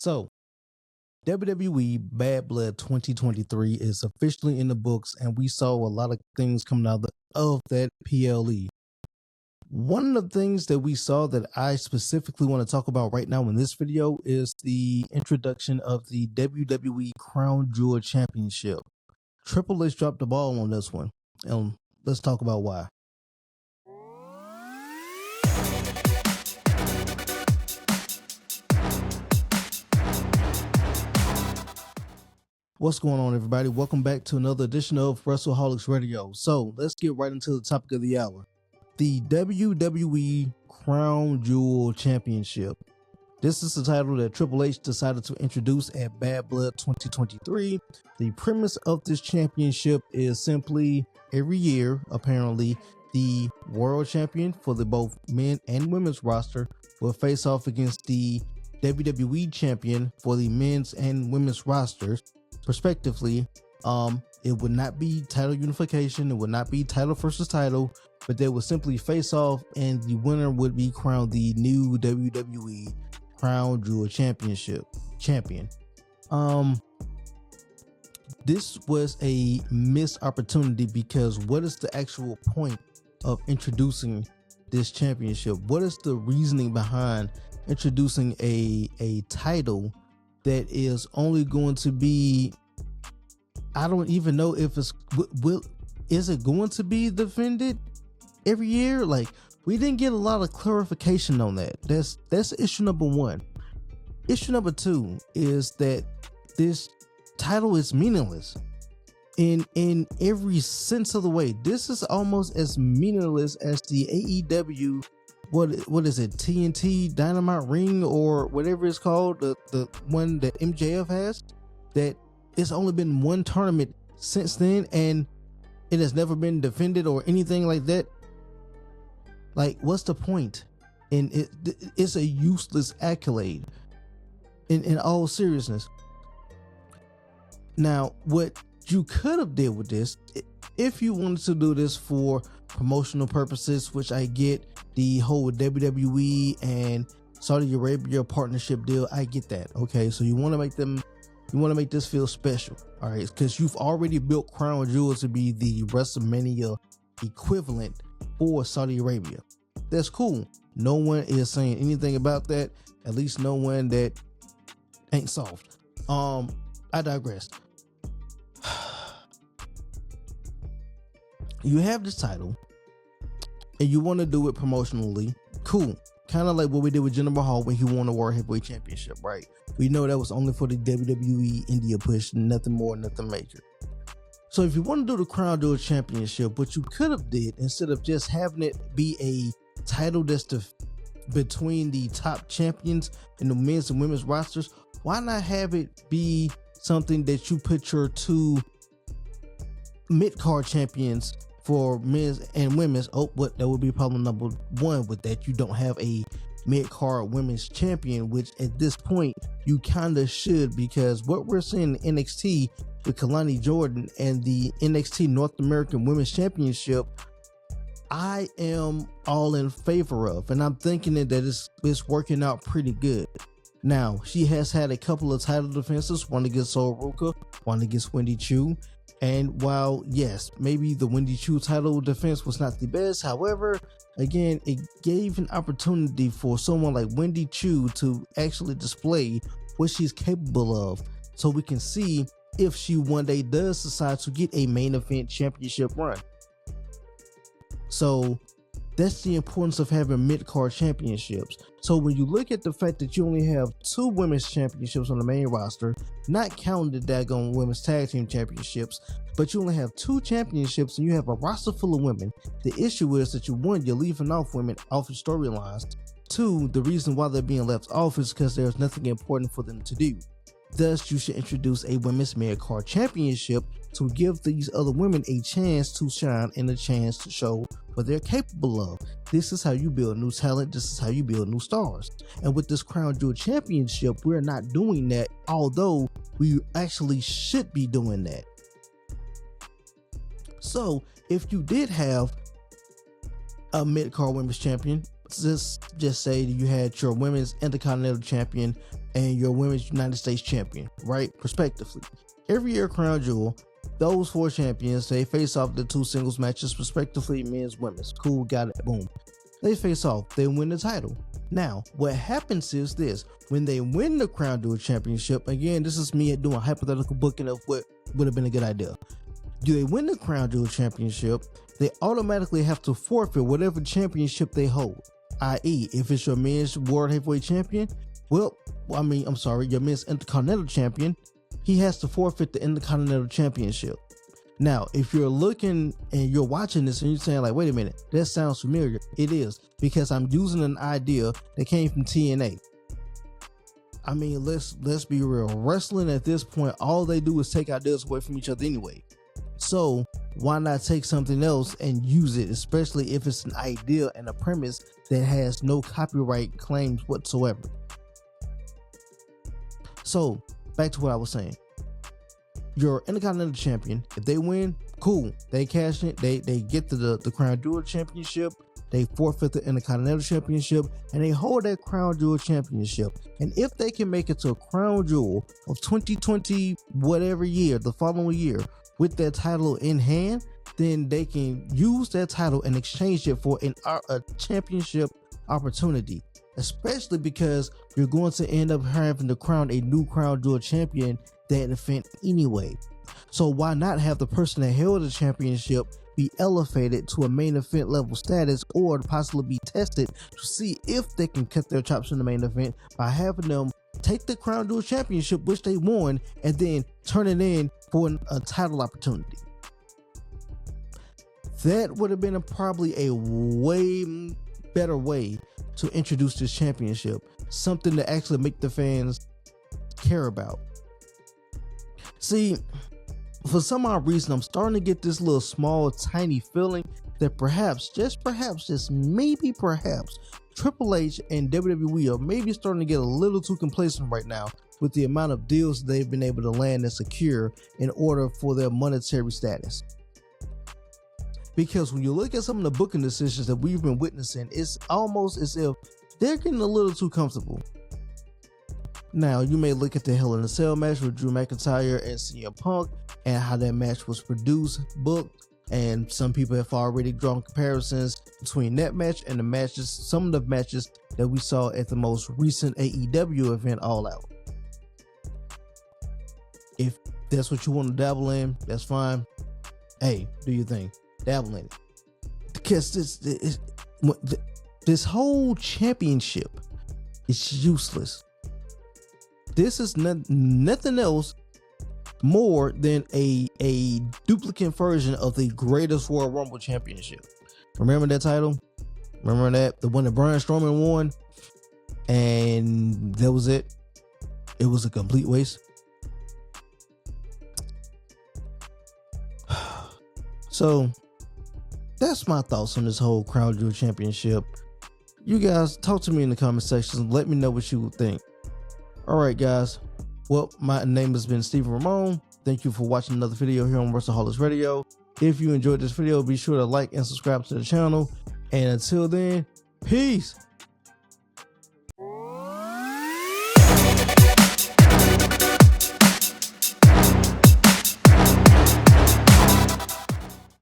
So, WWE Bad Blood 2023 is officially in the books, and we saw a lot of things coming out of that PLE. One of the things that we saw that I specifically want to talk about right now in this video is the introduction of the WWE Crown Jewel Championship. Triple H dropped the ball on this one, and let's talk about why. What's going on, everybody? Welcome back to another edition of Wrestleholixz Radio. So let's get right into the topic of the hour. The WWE Crown Jewel Championship. This is the title that Triple H decided to introduce at Bad Blood 2023. The premise of this championship is simply every year, apparently, the world champion for the both men and women's roster will face off against the WWE champion for the men's and women's rosters, respectively. It would not be title unification. It would not be title versus title, but they would simply face off, and the winner would be crowned the new WWE Crown Jewel Championship champion. This was a missed opportunity because what is the actual point of introducing this championship? What is the reasoning behind introducing a title that is only going to be, I don't even know if it's is it going to be defended every year? Like, we didn't get a lot of clarification on that. That's issue number one. Issue number two is that this title is meaningless in every sense of the way. This is almost as meaningless as the AEW, what is it, TNT Dynamite Ring or whatever it's called, the one that MJF has, that it's only been one tournament since then and it has never been defended or anything like that. Like, what's the point? And it's a useless accolade in all seriousness. Now, what you could have did with this, if you wanted to do this for promotional purposes, which I get, the whole WWE and Saudi Arabia partnership deal, I get that. Okay, so you want to make this feel special, all right? Because you've already built Crown Jewel to be the WrestleMania equivalent for Saudi Arabia. That's cool. No one is saying anything about that. At least no one that ain't soft. I digress. You have this title and you want to do it promotionally. Cool. Kind of like what we did with Jinder Mahal when he won the World Heavyweight Championship, right? We know that was only for the WWE India push, nothing more, nothing major. So if you want to do the Crown Jewel Championship, what you could have did, instead of just having it be a title that's between the top champions in the men's and women's rosters, why not have it be something that you put your two mid-card champions for men's and women's? But that would be problem number one with that. You don't have a mid-card women's champion, which at this point you kind of should, because what we're seeing in NXT with Kalani Jordan and the NXT North American Women's Championship, I am all in favor of, and I'm thinking that it's working out pretty good. Now, she has had a couple of title defenses, one against Sol Ruka, one against Wendy Choo. And while, yes, maybe the Wendy Choo title defense was not the best, however, again, it gave an opportunity for someone like Wendy Choo to actually display what she's capable of, so we can see if she one day does decide to get a main event championship run. So that's the importance of having mid-card championships. So when you look at the fact that you only have two women's championships on the main roster, not counting the daggone women's tag team championships, but you only have two championships and you have a roster full of women, the issue is that you're leaving off women off your storylines. Two, the reason why they're being left off is because there's nothing important for them to do. Thus, you should introduce a women's mid-card championship to give these other women a chance to shine and a chance to show what they're capable of. This is how you build new talent. This is how you build new stars. And with this Crown Jewel Championship, we're not doing that, although we actually should be doing that. So if you did have a mid-card women's champion, let's just say that you had your women's Intercontinental Champion and your women's United States Champion, right? Respectively. Every year, Crown Jewel, those 4 champions, they face off the 2 singles matches, respectively, men's, women's. Cool, got it, boom. They face off, they win the title. Now, what happens is this: when they win the Crown Jewel Championship, again, this is me doing hypothetical booking of what would have been a good idea. Do they win the Crown Jewel Championship, they automatically have to forfeit whatever championship they hold. I.e., if it's your men's World Heavyweight Champion, your men's Intercontinental Champion, he has to forfeit the Intercontinental Championship. Now, if you're looking and you're watching this and you're saying like, wait a minute, that sounds familiar. It is, because I'm using an idea that came from TNA. I mean, let's be real. Wrestling at this point, all they do is take ideas away from each other anyway. So why not take something else and use it, especially if it's an idea and a premise that has no copyright claims whatsoever. So back to what I was saying. Your Intercontinental Champion, if they win, cool. They cash in, they get to the Crown Jewel Championship, they forfeit the Intercontinental Championship, and they hold that Crown Jewel Championship. And if they can make it to a Crown Jewel of 2020 whatever year, the following year, with that title in hand, then they can use that title and exchange it for a championship opportunity, especially because you're going to end up having to crown a new Crown Jewel champion that event anyway. So why not have the person that held the championship be elevated to a main event level status, or possibly be tested to see if they can cut their chops in the main event by having them take the Crown Jewel Championship, which they won, and then turn it in for a title opportunity. That would have been probably a way better way to introduce this championship, something to actually make the fans care about. See, for some odd reason, I'm starting to get this little small, tiny feeling that perhaps, maybe, Triple H and WWE are maybe starting to get a little too complacent right now with the amount of deals they've been able to land and secure in order for their monetary status. Because when you look at some of the booking decisions that we've been witnessing, it's almost as if they're getting a little too comfortable. Now, you may look at the Hell in a Cell match with Drew McIntyre and CM Punk and how that match was produced, booked, and some people have already drawn comparisons between that match and the matches, some of the matches that we saw at the most recent AEW event, All Out. If that's what you want to dabble in, that's fine. Hey, do your thing. Dabble in it. Because this whole championship is useless. This is nothing else more than a duplicate version of the greatest Royal Rumble championship. Remember that title? Remember that? The one that Braun Strowman won? And that was it. It was a complete waste. So that's my thoughts on this whole Crown Jewel Championship. You guys talk to me in the comment section. Let me know what you think. All right, guys. Well, my name has been Stephen Ramon. Thank you for watching another video here on Wrestleholixz Radio. If you enjoyed this video, be sure to like and subscribe to the channel. And until then, peace.